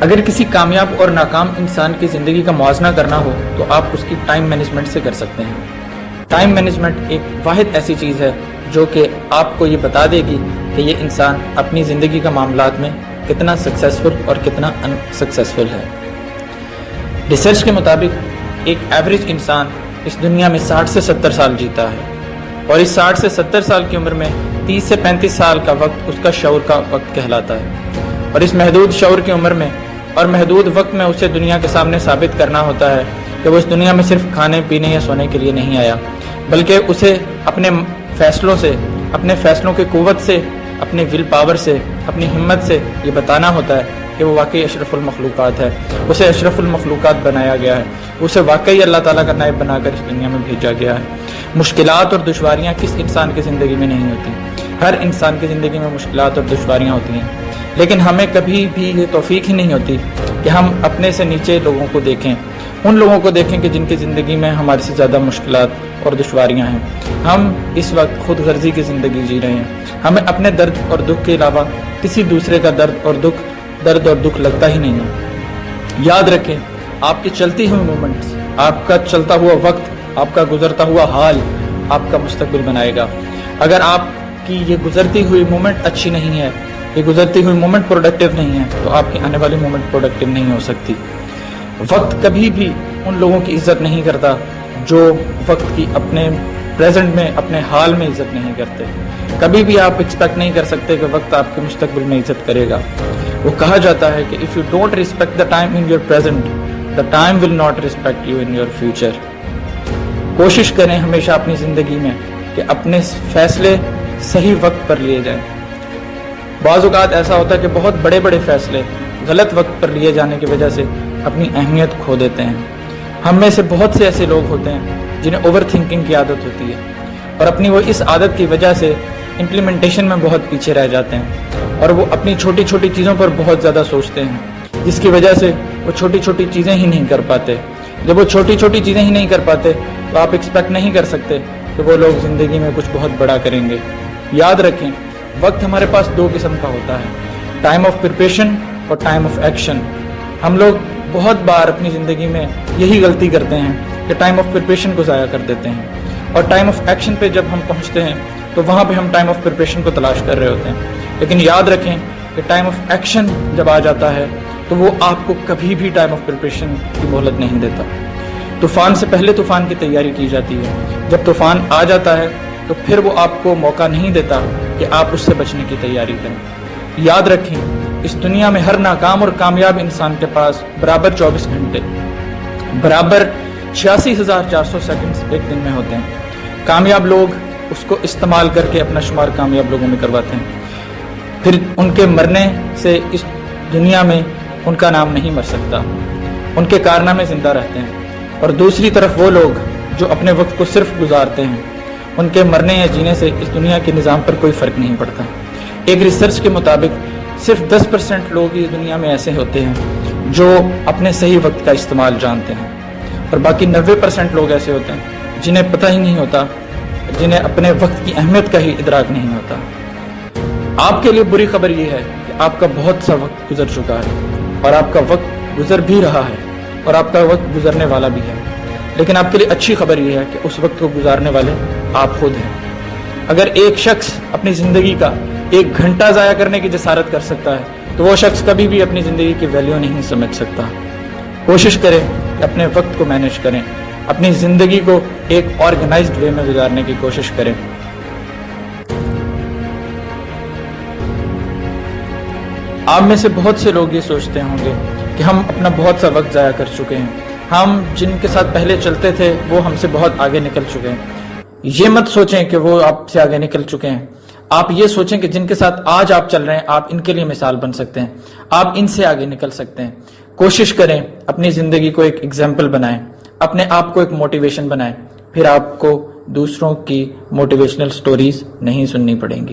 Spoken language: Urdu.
اگر کسی کامیاب اور ناکام انسان کی زندگی کا موازنہ کرنا ہو تو آپ اس کی ٹائم مینجمنٹ سے کر سکتے ہیں۔ ٹائم مینجمنٹ ایک واحد ایسی چیز ہے جو کہ آپ کو یہ بتا دے گی کہ یہ انسان اپنی زندگی کا معاملات میں کتنا سکسیسفل اور کتنا ان سکسیسفل ہے۔ ریسرچ کے مطابق ایک ایوریج انسان اس دنیا میں 60 سے 70 سال جیتا ہے، اور اس 60 سے 70 سال کی عمر میں 30 سے 35 سال کا وقت اس کا شعور کا وقت کہلاتا ہے، اور اس محدود شعور کی عمر میں اور محدود وقت میں اسے دنیا کے سامنے ثابت کرنا ہوتا ہے کہ وہ اس دنیا میں صرف کھانے پینے یا سونے کے لیے نہیں آیا، بلکہ اسے اپنے فیصلوں سے، اپنے فیصلوں کی قوت سے، اپنے ول پاور سے، اپنی ہمت سے یہ بتانا ہوتا ہے کہ وہ واقعی اشرف المخلوقات ہے، اسے اشرف المخلوقات بنایا گیا ہے، اسے واقعی اللہ تعالیٰ کا نائب بنا کر اس دنیا میں بھیجا گیا ہے۔ مشکلات اور دشواریاں کس انسان کی زندگی میں نہیں ہوتی؟ ہر انسان کی زندگی میں مشکلات اور دشواریاں ہوتی ہیں، لیکن ہمیں کبھی بھی یہ توفیق ہی نہیں ہوتی کہ ہم اپنے سے نیچے لوگوں کو دیکھیں، ان لوگوں کو دیکھیں کہ جن کی زندگی میں ہمارے سے زیادہ مشکلات اور دشواریاں ہیں۔ ہم اس وقت خود غرضی کی زندگی جی رہے ہیں، ہمیں اپنے درد اور دکھ کے علاوہ کسی دوسرے کا درد اور دکھ لگتا ہی نہیں ہے۔ یاد رکھیں، آپ کی چلتی ہوئی مومنٹس، آپ کا چلتا ہوا وقت، آپ کا گزرتا ہوا حال آپ کا مستقبل بنائے گا۔ اگر آپ کی یہ گزرتی ہوئی مومنٹ اچھی نہیں ہے، یہ گزرتی ہوئی مومنٹ پروڈکٹیو نہیں ہے، تو آپ کی آنے والی مومنٹ پروڈکٹیو نہیں ہو سکتی۔ وقت کبھی بھی ان لوگوں کی عزت نہیں کرتا جو وقت کی اپنے پریزنٹ میں، اپنے حال میں عزت نہیں کرتے۔ کبھی بھی آپ ایکسپیکٹ نہیں کر سکتے کہ وقت آپ کے مستقبل میں عزت کرے گا۔ وہ کہا جاتا ہے کہ if you don't respect the time in your present, the time will not respect you in your future۔ کوشش کریں ہمیشہ اپنی زندگی میں کہ اپنے فیصلے صحیح وقت پر لیے جائیں۔ بعض اوقات ایسا ہوتا ہے کہ بہت بڑے بڑے فیصلے غلط وقت پر لیے جانے کی وجہ سے اپنی اہمیت کھو دیتے ہیں۔ ہم میں سے بہت سے ایسے لوگ ہوتے ہیں جنہیں اوور تھنکنگ کی عادت ہوتی ہے، اور اپنی وہ اس عادت کی وجہ سے امپلیمنٹیشن میں بہت پیچھے رہ جاتے ہیں، اور وہ اپنی چھوٹی چھوٹی چیزوں پر بہت زیادہ سوچتے ہیں، جس کی وجہ سے وہ چھوٹی چھوٹی چیزیں ہی نہیں کر پاتے۔ جب وہ چھوٹی چھوٹی چیزیں ہی نہیں کر پاتے تو آپ ایکسپیکٹ نہیں کر سکتے کہ وہ لوگ زندگی میں کچھ بہت بڑا کریں گے۔ یاد رکھیں، وقت ہمارے پاس دو قسم کا ہوتا ہے، ٹائم آف پریپریشن اور ٹائم آف ایکشن۔ ہم لوگ بہت بار اپنی زندگی میں یہی غلطی کرتے ہیں کہ ٹائم آف پریپریشن کو ضائع کر دیتے ہیں، اور ٹائم آف ایکشن پہ جب ہم پہنچتے ہیں تو وہاں پہ ہم ٹائم آف پریپریشن کو تلاش کر رہے ہوتے ہیں۔ لیکن یاد رکھیں کہ ٹائم آف ایکشن جب آ جاتا ہے تو وہ آپ کو کبھی بھی ٹائم آف پریپریشن کی مہلت نہیں دیتا۔ طوفان سے پہلے طوفان کی تیاری کی جاتی ہے، جب طوفان آ جاتا ہے تو پھر وہ آپ کو موقع نہیں دیتا کہ آپ اس سے بچنے کی تیاری کریں۔ یاد رکھیں، اس دنیا میں ہر ناکام اور کامیاب انسان کے پاس برابر 24 گھنٹے، برابر 86,400 سیکنڈز ایک دن میں ہوتے ہیں۔ کامیاب لوگ اس کو استعمال کر کے اپنا شمار کامیاب لوگوں میں کرواتے ہیں، پھر ان کے مرنے سے اس دنیا میں ان کا نام نہیں مر سکتا، ان کے کارنامے زندہ رہتے ہیں۔ اور دوسری طرف وہ لوگ جو اپنے وقت کو صرف گزارتے ہیں، ان کے مرنے یا جینے سے اس دنیا کے نظام پر کوئی فرق نہیں پڑتا۔ ایک ریسرچ کے مطابق صرف 10% لوگ اس دنیا میں ایسے ہوتے ہیں جو اپنے صحیح وقت کا استعمال جانتے ہیں، اور باقی 90% لوگ ایسے ہوتے ہیں جنہیں پتہ ہی نہیں ہوتا، جنہیں اپنے وقت کی اہمیت کا ہی ادراک نہیں ہوتا۔ آپ کے لیے بری خبر یہ ہے کہ آپ کا بہت سا وقت گزر چکا ہے، اور آپ کا وقت گزر بھی رہا ہے، اور آپ کا وقت گزرنے والا بھی ہے۔ لیکن آپ کے لیے اچھی خبر یہ ہے کہ اس وقت کو گزارنے والے آپ خود ہیں۔ اگر ایک شخص اپنی زندگی کا 1 گھنٹہ ضائع کرنے کی جسارت کر سکتا ہے تو وہ شخص کبھی بھی اپنی زندگی کی ویلیو نہیں سمجھ سکتا۔ کوشش کریں کہ اپنے وقت کو مینیج کریں، اپنی زندگی کو ایک آرگنائزڈ وے میں گزارنے کی کوشش کریں۔ آپ میں سے بہت سے لوگ یہ سوچتے ہوں گے کہ ہم اپنا بہت سا وقت ضائع کر چکے ہیں، ہم جن کے ساتھ پہلے چلتے تھے وہ ہم سے بہت آگے نکل چکے ہیں۔ یہ مت سوچیں کہ وہ آپ سے آگے نکل چکے ہیں، آپ یہ سوچیں کہ جن کے ساتھ آج آپ چل رہے ہیں آپ ان کے لیے مثال بن سکتے ہیں، آپ ان سے آگے نکل سکتے ہیں۔ کوشش کریں اپنی زندگی کو ایک ایگزامپل بنائیں، اپنے آپ کو ایک موٹیویشن بنائیں، پھر آپ کو دوسروں کی موٹیویشنل سٹوریز نہیں سننی پڑیں گی۔